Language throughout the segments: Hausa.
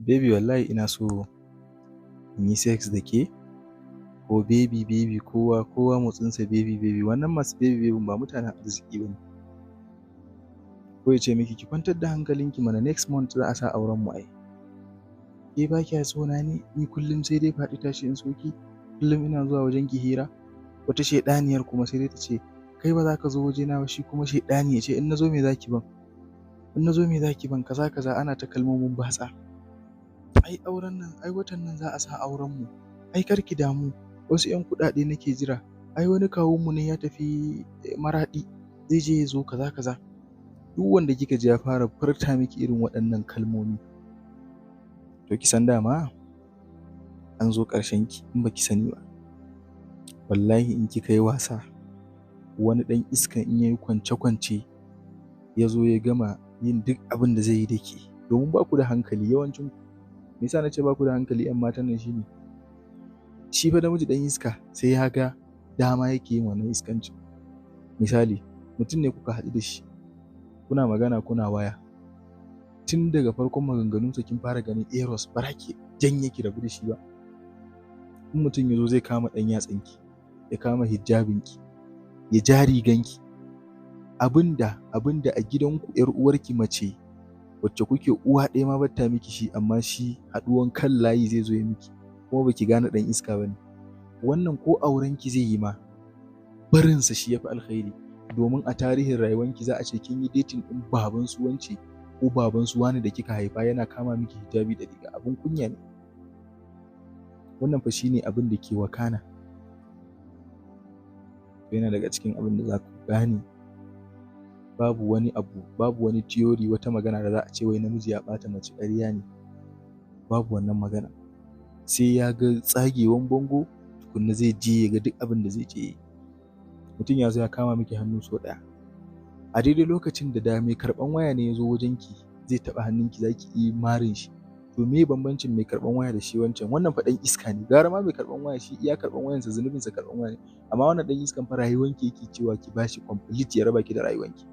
Baby wallahi ina so in yi sex da ke, ko baby kowa motsinsa baby wannan masu baby ba mutanen arziki bane. Ko ya ce miki ki kwantar da hankalinki mana next month za a sa auren mu ai. Ke ba kya so na ne, ni kullum sai dai faɗi tashi in so ki, kullum ina zuwa wajen ki hira. Wata shaiɗaniyar kuma sai dai ta ce kai ba za ka zo wajena ba, shi kuma shaiɗani ya ce in na zo me za ki ban? In na zo me za ki ban? Kaza ana ta kalmomin batsa. Ai auren nan, ai watan nan za a sa auren mu. Ai kar ki damu, wasu 'yan kuɗaɗe nake jira. Ai wani kawunmu ne ya tafi Maraɗi, zai je ya zo kaza. Duk wanda kika ji ya fara furta miki irin waɗannan kalmomi, to ki san dama an zo ƙarshen ki in ba ki sani ba. Wallahi in kika yi wasa, wani ɗan iskan in yayi kwance ya zo ya gama yin duk abin da zai yi da ke, domin ba ku da hankali yawancin ku. Me yasa na ce ba ku da hankali 'yan matan nan shine, shi fa namiji ɗan iska sai ya ga dama yake yin wannan iskancin. Misali, mutum ne kuka haɗu da shi, kuna magana kuna waya. Tun daga farkon maganganunsa kin fara ganin eros, ba za ki janye ki rabu da shi ba. In mutum ya zo zai kama ɗan yatsanki, ya kama hijabinki, ya ja riganki. Abinda a gidanku 'yar uwarki mace wacce kuke uwa ɗaya ma bata miki shi, amma shi haɗuwan kan layi zai zo ya miki, kuma baki gane ɗan iska bane. Wannan ko aurenki zai yi ma, barinsa shi yafi alkhairi, domin a tarihin rayuwanki za a ce kin yi dating ɗin baban su wance ko baban su wani da kika haifa yana kama miki hijabi da riga. Abun kunya ne. Wannan fa shine abin da ke wakana. Yana daga cikin abin da za ku gane babu wani theory, wata magana da za a ce wai namiji ya ɓata mace, ƙarya ne. Babu wannan magana. Sai ya ga tsagewan bango tukunna zai je ya ga duk abin da zai je yi. Mutum ya zo ya kama miki hannu sau ɗaya, a daidai lokacin da mai karɓan waya ne ya zo wajenki zai taɓa hannunki za ki yi marin shi. To me bambancin mai karɓan waya da shi wancan? Wannan fa ɗan iska ne. Gara ma mai karɓan waya, shi iya karɓan wayansa zunubinsa karɓan waya ne. Amma wannan ɗan iskan fa rayuwanki yake cewa ki bashi complete, ya raba ki da rayuwanki.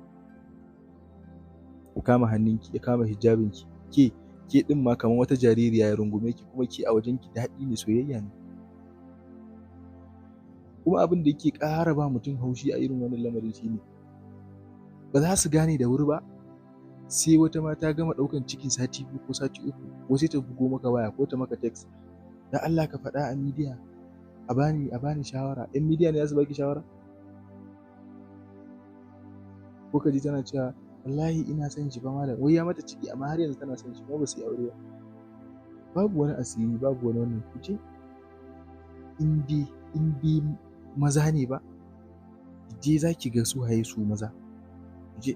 Ya kama hannunki, ya kama hijabinki, ke ɗin ma kamar wata jaririya ya rungume ki, kuma ke a wajenki daɗi ne, soyayya ne. Kuma abin da yake ƙara ba mutum haushi a irin wannan lamarin shine, ba za su gane da wuri ba, sai wata ma ta gama ɗaukan cikin sati 2 ko sati 3, ko sai ta bugo maka waya ko ta maka text, dan Allah ka faɗa a media a bani shawara. 'Yan media ne za su baki shawara? Ko ka ji tana cewa wallahi ina son shi fa malam, wai ya mata ciki amma har yanzu tana son shi, kuma ba su yi aure ba. Babu wani asiri, babu wani wannan. Ku je in dai maza ne ba, je za ki ga su waye su maza. Ku je.